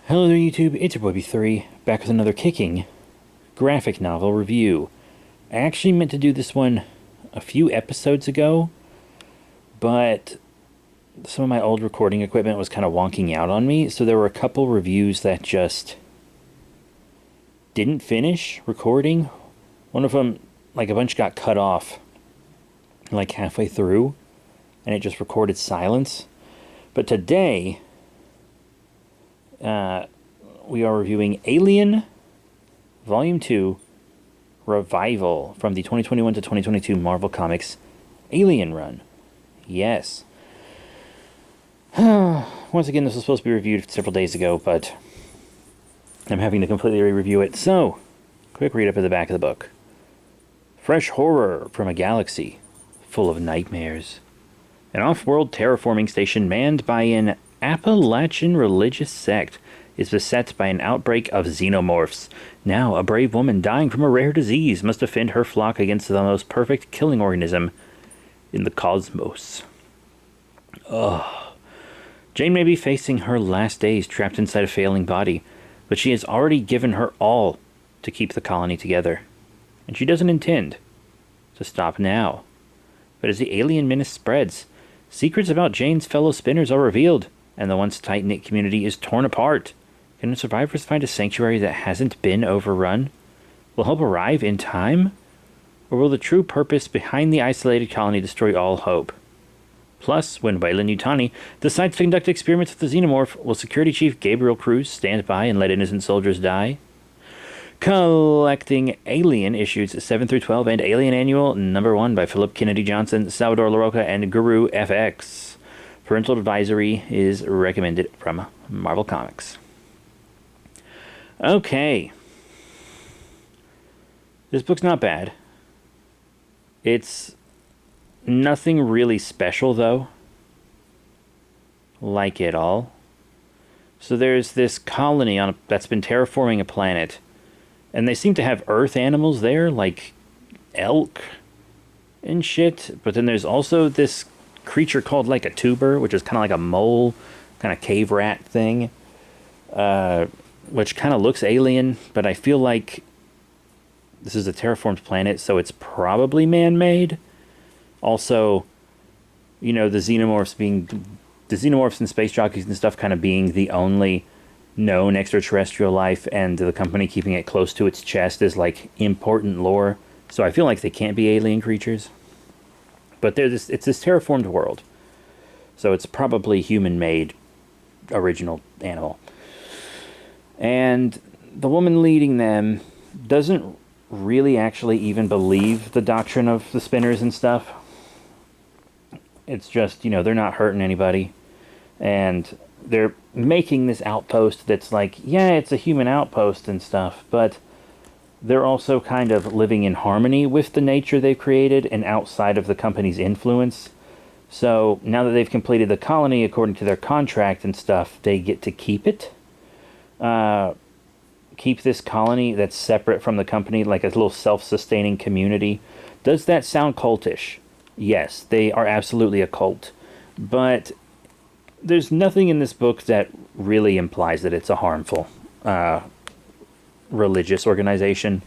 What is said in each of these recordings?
Hello there YouTube, it's your boy B3, back with another kicking graphic novel review. I actually meant to do this one a few episodes ago, but some of my old recording equipment was kind of wonking out on me, so there were a couple reviews that just didn't finish recording. One of them, like a bunch got cut off, like halfway through, and it just recorded silence. But today, we are reviewing Alien Volume 2 Revival from the 2021 to 2022 Marvel Comics Alien run. Yes. Once again, this was supposed to be reviewed several days ago, but I'm having to completely re-review it. So, quick read-up at the back of the book. Fresh horror from a galaxy full of nightmares. An off-world terraforming station manned by an Appalachian religious sect is beset by an outbreak of xenomorphs. Now, a brave woman dying from a rare disease must defend her flock against the most perfect killing organism in the cosmos. Ugh. Jane may be facing her last days trapped inside a failing body, but she has already given her all to keep the colony together. And she doesn't intend to stop now. But as the alien menace spreads, secrets about Jane's fellow spinners are revealed, and the once tight-knit community is torn apart. Can the survivors find a sanctuary that hasn't been overrun? Will help arrive in time? Or will the true purpose behind the isolated colony destroy all hope? Plus, when Weyland-Yutani decides to conduct experiments with the xenomorph, will Security Chief Gabriel Cruz stand by and let innocent soldiers die? Collecting Alien issues 7 through 12 and Alien Annual #1 by Philip Kennedy Johnson, Salvador Larroca, and Guru FX. Parental advisory is recommended from Marvel Comics. Okay. This book's not bad. It's nothing really special, though. Like it all. So there's this colony that's been terraforming a planet, and they seem to have earth animals there, like elk and shit. But then there's also this creature called like a tuber, which is kind of like a mole, kind of cave rat thing, which kind of looks alien, but I feel like this is a terraformed planet, so it's probably man-made. Also, you know, the xenomorphs and space jockeys and stuff kind of being the only known extraterrestrial life, and the company keeping it close to its chest is like important lore. So I feel like they can't be alien creatures. But it's this terraformed world. So it's probably human-made original animal. And the woman leading them doesn't really actually even believe the doctrine of the spinners and stuff. It's just, you know, they're not hurting anybody. And they're making this outpost that's like, yeah, it's a human outpost and stuff, but they're also kind of living in harmony with the nature they've created and outside of the company's influence. So now that they've completed the colony according to their contract and stuff, they get to keep it. Keep this colony that's separate from the company, like a little self-sustaining community. Does that sound cultish? Yes, they are absolutely a cult. But there's nothing in this book that really implies that it's a harmful religious organization.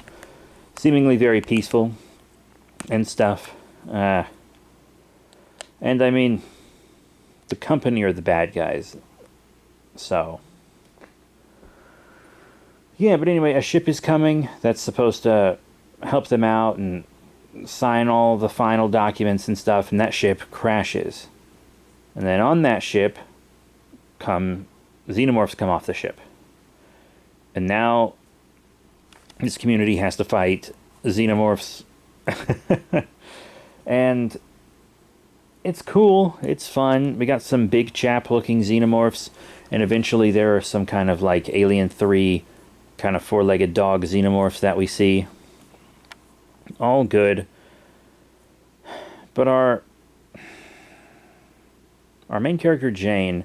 Seemingly very peaceful and stuff. And I mean, the company are the bad guys. So yeah, but anyway, a ship is coming that's supposed to help them out and sign all the final documents and stuff, and that ship crashes. And then on that ship xenomorphs come off the ship. And now this community has to fight xenomorphs. And it's cool, it's fun. We got some big chap looking xenomorphs, and eventually there are some kind of like Alien 3 kind of four-legged dog xenomorphs that we see. All good. But our main character, Jane,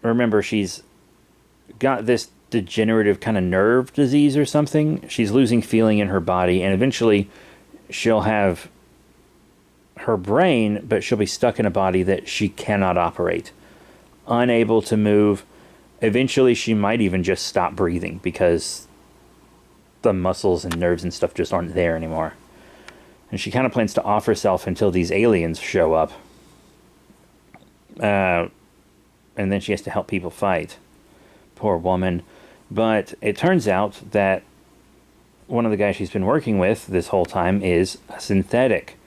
remember, she's got this degenerative kind of nerve disease or something. She's losing feeling in her body, and eventually she'll have her brain, but she'll be stuck in a body that she cannot operate. Unable to move, Eventually, she might even just stop breathing because the muscles and nerves and stuff just aren't there anymore. And she kind of plans to off herself until these aliens show up. And then she has to help people fight. Poor woman. But it turns out that one of the guys she's been working with this whole time is a synthetic.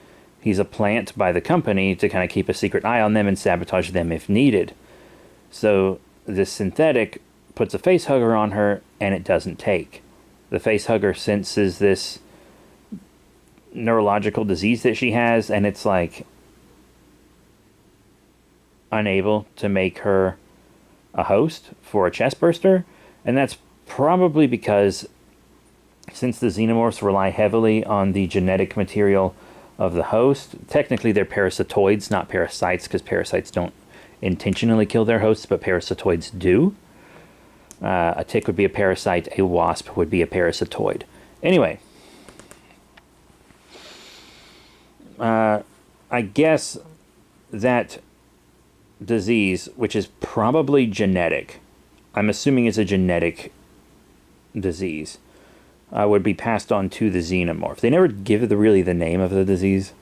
He's a plant by the company to kind of keep a secret eye on them and sabotage them if needed. So this synthetic puts a face hugger on her, and it doesn't take. The face hugger senses this neurological disease that she has, and it's like unable to make her a host for a chest burster. And that's probably because since the xenomorphs rely heavily on the genetic material of the host, technically they're parasitoids, not parasites, because parasites don't intentionally kill their hosts, but parasitoids do. A tick would be a parasite, a wasp would be a parasitoid. Anyway, I guess that disease, which is probably genetic, I'm assuming it's a genetic disease, would be passed on to the xenomorph. They never give really the name of the disease.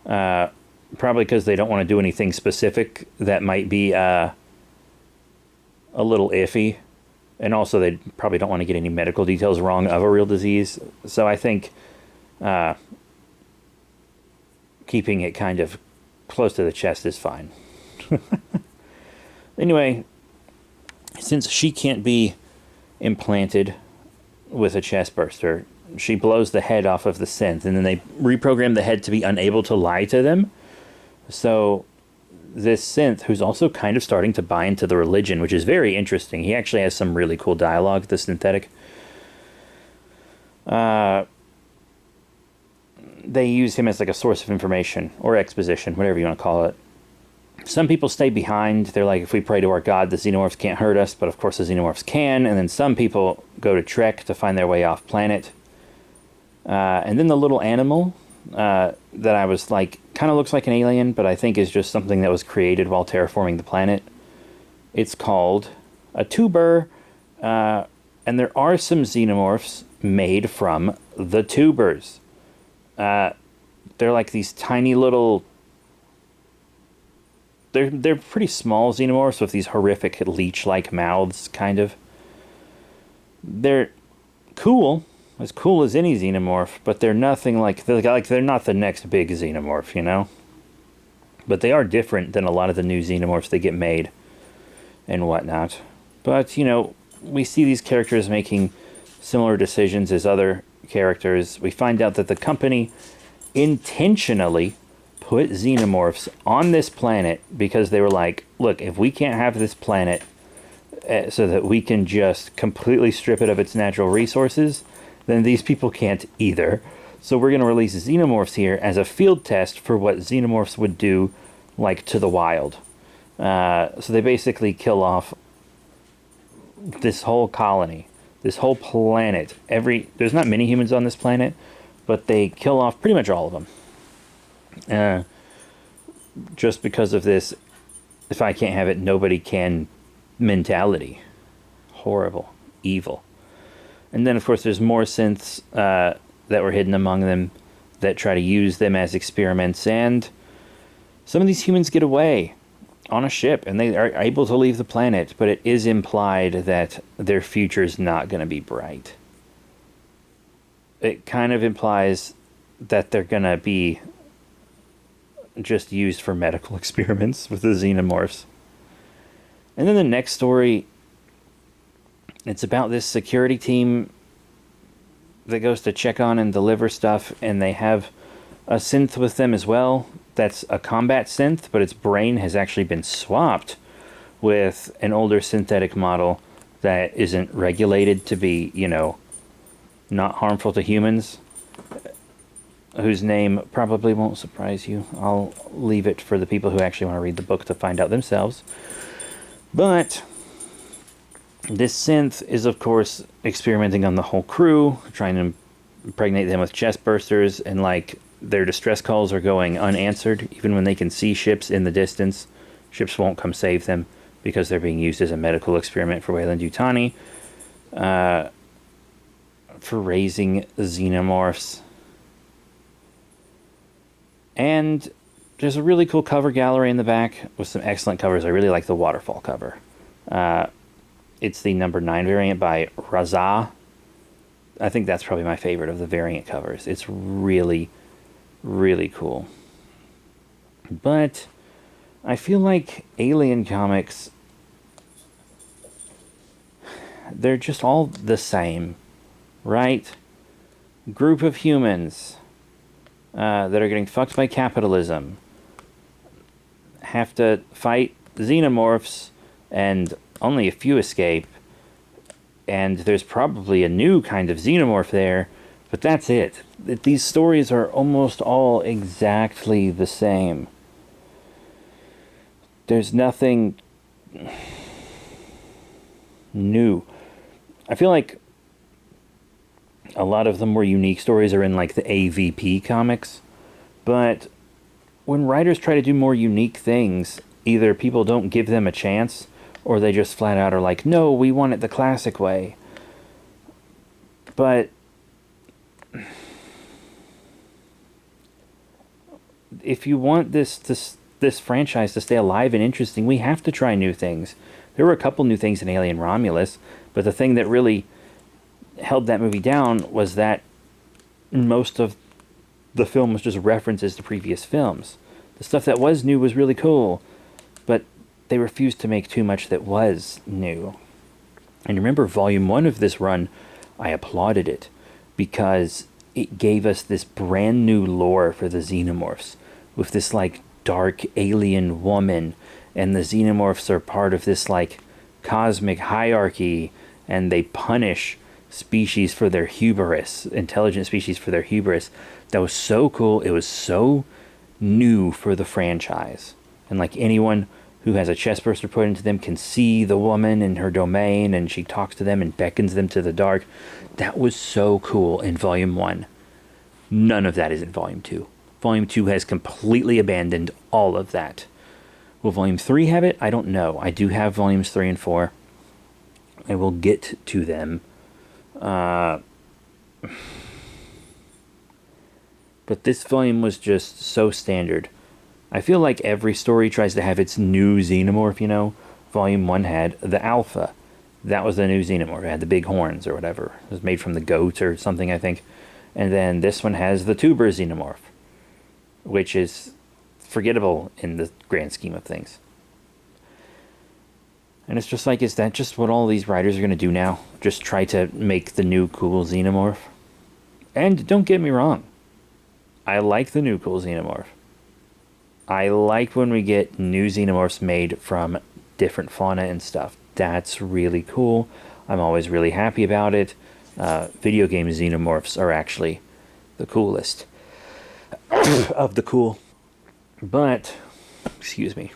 Probably because they don't want to do anything specific that might be a little iffy. And also they probably don't want to get any medical details wrong of a real disease. So I think keeping it kind of close to the chest is fine. Anyway, since she can't be implanted with a chest burster, she blows the head off of the synth, and then they reprogram the head to be unable to lie to them. So this synth, who's also kind of starting to buy into the religion, which is very interesting. He actually has some really cool dialogue, the synthetic. They use him as like a source of information or exposition, whatever you want to call it. Some people stay behind. They're like, if we pray to our God, the xenomorphs can't hurt us, but of course the xenomorphs can. And then some people go to trek to find their way off planet. And then the little animal that I was like, kind of looks like an alien, but I think is just something that was created while terraforming the planet. It's called a tuber. And there are some xenomorphs made from the tubers. They're like these tiny little... They're pretty small xenomorphs with these horrific leech-like mouths, kind of. They're cool as any xenomorph, but they're nothing like they're not the next big xenomorph, you know? But they are different than a lot of the new xenomorphs that get made and whatnot. But, you know, we see these characters making similar decisions as other characters. We find out that the company intentionally put xenomorphs on this planet because they were like, look, if we can't have this planet so that we can just completely strip it of its natural resources, then these people can't either. So we're going to release xenomorphs here as a field test for what xenomorphs would do, like, to the wild. So they basically kill off this whole colony, this whole planet. There's not many humans on this planet, but they kill off pretty much all of them. Just because of this, if I can't have it, nobody can mentality. Horrible. Evil. And then, of course, there's more synths that were hidden among them that try to use them as experiments. And some of these humans get away on a ship, and they are able to leave the planet, but it is implied that their future is not going to be bright. It kind of implies that they're going to be just used for medical experiments with the xenomorphs. And then the next story, it's about this security team that goes to check on and deliver stuff, and they have a synth with them as well. That's a combat synth, but its brain has actually been swapped with an older synthetic model that isn't regulated to be, you know, not harmful to humans, whose name probably won't surprise you. I'll leave it for the people who actually want to read the book to find out themselves. But this synth is, of course, experimenting on the whole crew, trying to impregnate them with chest bursters, and, like, their distress calls are going unanswered. Even when they can see ships in the distance, ships won't come save them because they're being used as a medical experiment for Weyland-Yutani, for raising xenomorphs. And there's a really cool cover gallery in the back with some excellent covers. I really like the waterfall cover. It's the number 9 variant by Raza. I think that's probably my favorite of the variant covers. It's really, really cool. But I feel like Alien comics, they're just all the same, right? Group of humans that are getting fucked by capitalism have to fight xenomorphs, and only a few escape. And there's probably a new kind of xenomorph there, but that's it. These stories are almost all exactly the same. There's nothing new. I feel like a lot of the more unique stories are in like the AVP comics, but when writers try to do more unique things, either people don't give them a chance, or they just flat out are like, no, we want it the classic way. But if you want this franchise to stay alive and interesting, we have to try new things. There were a couple new things in Alien Romulus, but the thing that really held that movie down was that most of the film was just references to previous films. The stuff that was new was really cool, but they refused to make too much that was new. And remember, Volume 1 of this run, I applauded it because it gave us this brand new lore for the xenomorphs, with this like dark alien woman, and the xenomorphs are part of this like cosmic hierarchy, and they punish species for their hubris, intelligent species for their hubris. That was so cool. It was so new for the franchise. And like anyone who has a chest burster put into them can see the woman in her domain, and she talks to them and beckons them to the dark. That was so cool in Volume 1. None of that is in Volume 2. Volume 2 has completely abandoned all of that. Will Volume 3 have it? I don't know. I do have Volumes 3 and 4. I will get to them. But this volume was just so standard. I feel like every story tries to have its new xenomorph, you know? Volume 1 had the Alpha. That was the new xenomorph. It had the big horns or whatever. It was made from the goat or something, I think. And then this one has the Tuber xenomorph, which is forgettable in the grand scheme of things. And it's just like, is that just what all these writers are going to do now? Just try to make the new cool xenomorph? And don't get me wrong. I like the new cool xenomorph. I like when we get new xenomorphs made from different fauna and stuff. That's really cool. I'm always really happy about it. Video game xenomorphs are actually the coolest of the cool. But, excuse me,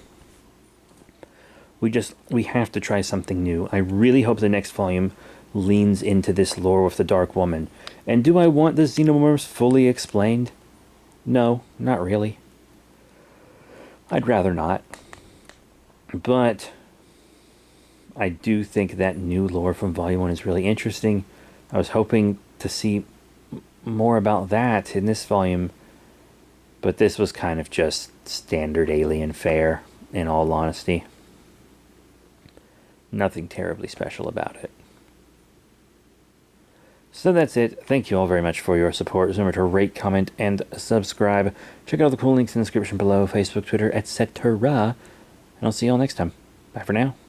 we have to try something new. I really hope the next volume leans into this lore with the Dark Woman. And do I want the xenomorphs fully explained? No, not really. I'd rather not. But I do think that new lore from Volume 1 is really interesting. I was hoping to see more about that in this volume, but this was kind of just standard alien fare, in all honesty. Nothing terribly special about it. So that's it. Thank you all very much for your support. Remember to rate, comment, and subscribe. Check out the cool links in the description below, Facebook, Twitter, etc. And I'll see you all next time. Bye for now.